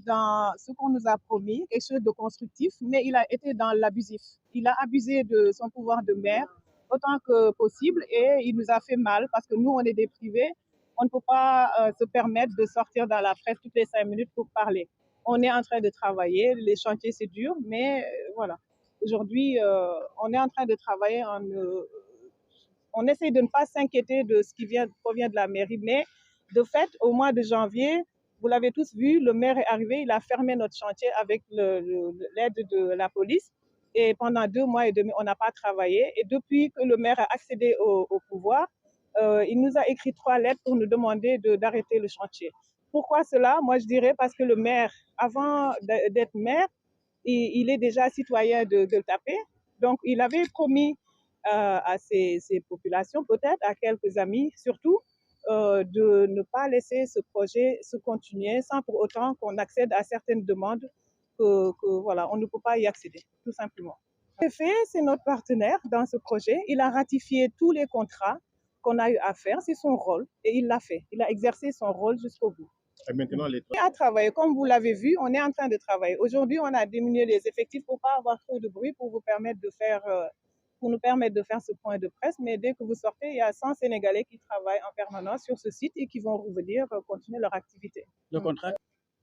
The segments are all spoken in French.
dans ce qu'on nous a promis, quelque chose de constructif, mais il a été dans l'abusif. Il a abusé de son pouvoir de maire autant que possible et il nous a fait mal parce que nous, on est des privés. On ne peut pas se permettre de sortir dans la presse toutes les 5 minutes pour parler. On est en train de travailler, les chantiers c'est dur, mais voilà. Aujourd'hui, on est en train de travailler on essaie de ne pas s'inquiéter de ce qui provient de la mairie, mais de fait, au mois de janvier, vous l'avez tous vu, le maire est arrivé, il a fermé notre chantier avec l'aide de la police. Et pendant 2 mois et demi, on n'a pas travaillé. Et depuis que le maire a accédé au pouvoir, il nous a écrit 3 lettres pour nous demander d'arrêter le chantier. Pourquoi cela? Moi, je dirais parce que le maire, avant d'être maire, il est déjà citoyen de Gueule-Tapée. Donc, il avait promis à ces populations, peut-être à quelques amis surtout, de ne pas laisser ce projet se continuer sans pour autant qu'on accède à certaines demandes voilà, on ne peut pas y accéder, tout simplement. Le préfet, c'est notre partenaire dans ce projet. Il a ratifié tous les contrats qu'on a eu à faire, c'est son rôle et il l'a fait. Il a exercé son rôle jusqu'au bout. Et maintenant, On est à travailler, comme vous l'avez vu, on est en train de travailler. Aujourd'hui, on a diminué les effectifs pour ne pas avoir trop de bruit, pour nous permettre de faire ce point de presse. Mais dès que vous sortez, il y a 100 Sénégalais qui travaillent en permanence sur ce site et qui vont revenir continuer leur activité. le contrat,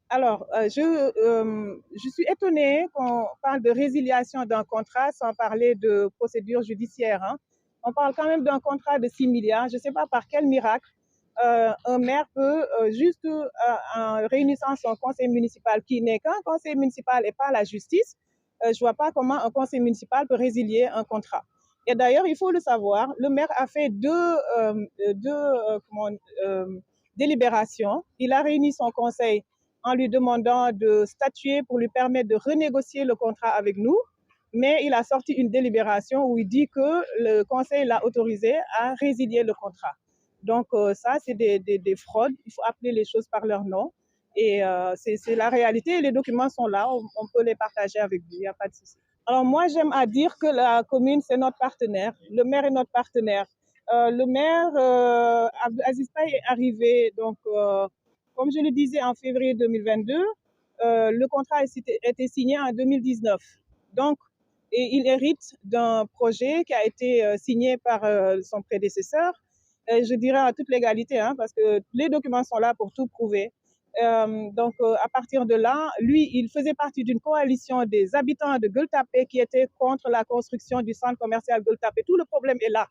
Alors, je suis étonnée qu'on parle de résiliation d'un contrat sans parler de procédure judiciaire, hein. On parle quand même d'un contrat de 6 milliards. Je ne sais pas par quel miracle un maire peut, juste en réunissant son conseil municipal, qui n'est qu'un conseil municipal et pas la justice, je ne vois pas comment un conseil municipal peut résilier un contrat. Et d'ailleurs, il faut le savoir, le maire a fait délibérations. Il a réuni son conseil en lui demandant de statuer pour lui permettre de renégocier le contrat avec nous. Mais il a sorti une délibération où il dit que le conseil l'a autorisé à résilier le contrat. Donc ça, c'est des fraudes. Il faut appeler les choses par leur nom. Et c'est la réalité. Les documents sont là. On peut les partager avec vous. Il n'y a pas de souci. Alors moi, j'aime à dire que la commune, c'est notre partenaire. Le maire est notre partenaire. Le maire, Aziz Paye, est arrivé, donc, comme je le disais, en février 2022. Le contrat a été signé en 2019. Donc, et il hérite d'un projet qui a été signé par son prédécesseur, je dirais à toute légalité, hein, parce que les documents sont là pour tout prouver. Donc, à partir de là, lui, il faisait partie d'une coalition des habitants de Gueule-Tapée qui étaient contre la construction du centre commercial Gueule-Tapée. Tout le problème est là.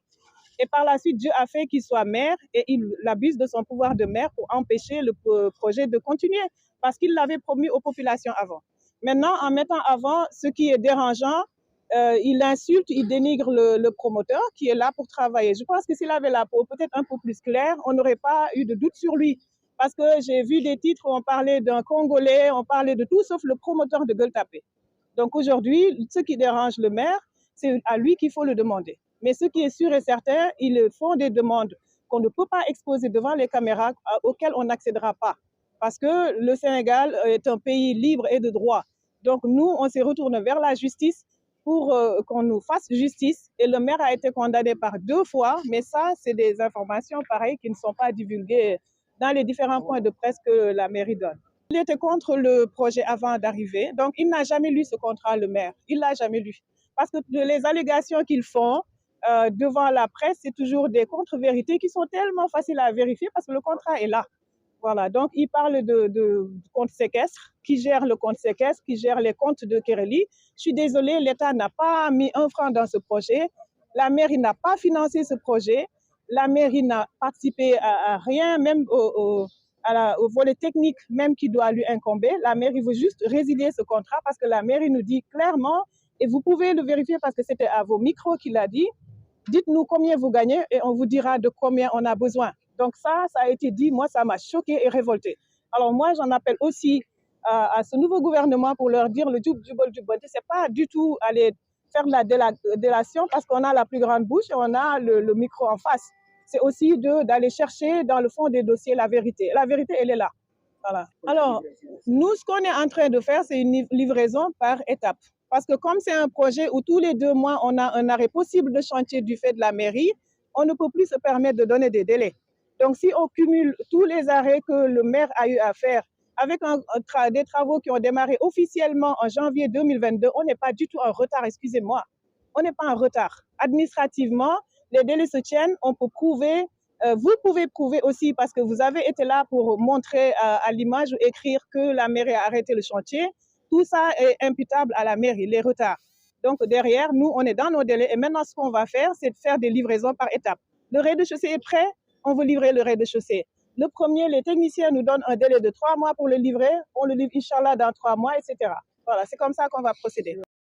Et par la suite, Dieu a fait qu'il soit maire et il abuse de son pouvoir de maire pour empêcher le projet de continuer parce qu'il l'avait promis aux populations avant. Maintenant, en mettant avant ce qui est dérangeant, il insulte, il dénigre le promoteur qui est là pour travailler. Je pense que s'il avait la peau peut-être un peu plus claire, on n'aurait pas eu de doute sur lui. Parce que j'ai vu des titres où on parlait d'un Congolais, on parlait de tout sauf le promoteur de Gueule-Tapée. Donc aujourd'hui, ce qui dérange le maire, c'est à lui qu'il faut le demander. Mais ce qui est sûr et certain, ils font des demandes qu'on ne peut pas exposer devant les caméras, auxquelles on n'accédera pas. Parce que le Sénégal est un pays libre et de droit. Donc nous, on se retourne vers la justice pour qu'on nous fasse justice. Et le maire a été condamné par 2 fois, mais ça, c'est des informations pareilles qui ne sont pas divulguées dans les différents points de presse que la mairie donne. Il était contre le projet avant d'arriver, donc il n'a jamais lu ce contrat, le maire. Il ne l'a jamais lu. Parce que les allégations qu'ils font devant la presse, c'est toujours des contre-vérités qui sont tellement faciles à vérifier parce que le contrat est là. Voilà, donc il parle de compte séquestre, qui gère le compte séquestre, qui gère les comptes de Kéréli. Je suis désolée, l'État n'a pas mis 1 franc dans ce projet. La mairie n'a pas financé ce projet. La mairie n'a participé à rien, même au volet technique même qui doit lui incomber. La mairie veut juste résilier ce contrat parce que la mairie nous dit clairement, et vous pouvez le vérifier parce que c'était à vos micros qu'il a dit, dites-nous combien vous gagnez et on vous dira de combien on a besoin. Donc ça a été dit, moi ça m'a choqué et révolté. Alors moi j'en appelle aussi à ce nouveau gouvernement pour leur dire le djubol djubol, c'est pas du tout aller faire de la délation parce qu'on a la plus grande bouche et on a le micro en face. C'est aussi d'aller chercher dans le fond des dossiers la vérité. La vérité, elle est là. Voilà. Alors, nous, ce qu'on est en train de faire, c'est une livraison par étapes. Parce que comme c'est un projet où tous les 2 mois, on a un arrêt possible de chantier du fait de la mairie, on ne peut plus se permettre de donner des délais. Donc, si on cumule tous les arrêts que le maire a eu à faire avec des travaux qui ont démarré officiellement en janvier 2022, on n'est pas du tout en retard, excusez-moi. On n'est pas en retard. Administrativement, les délais se tiennent, on peut prouver, vous pouvez prouver aussi parce que vous avez été là pour montrer à l'image ou écrire que la mairie a arrêté le chantier. Tout ça est imputable à la mairie, les retards. Donc derrière, nous, on est dans nos délais et maintenant, ce qu'on va faire, c'est de faire des livraisons par étapes. Le rez-de-chaussée est prêt, on veut livrer le rez-de-chaussée. Le premier, les techniciens nous donnent un délai de 3 mois pour le livrer, on le livre, Inch'Allah, dans 3 mois, etc. Voilà, c'est comme ça qu'on va procéder.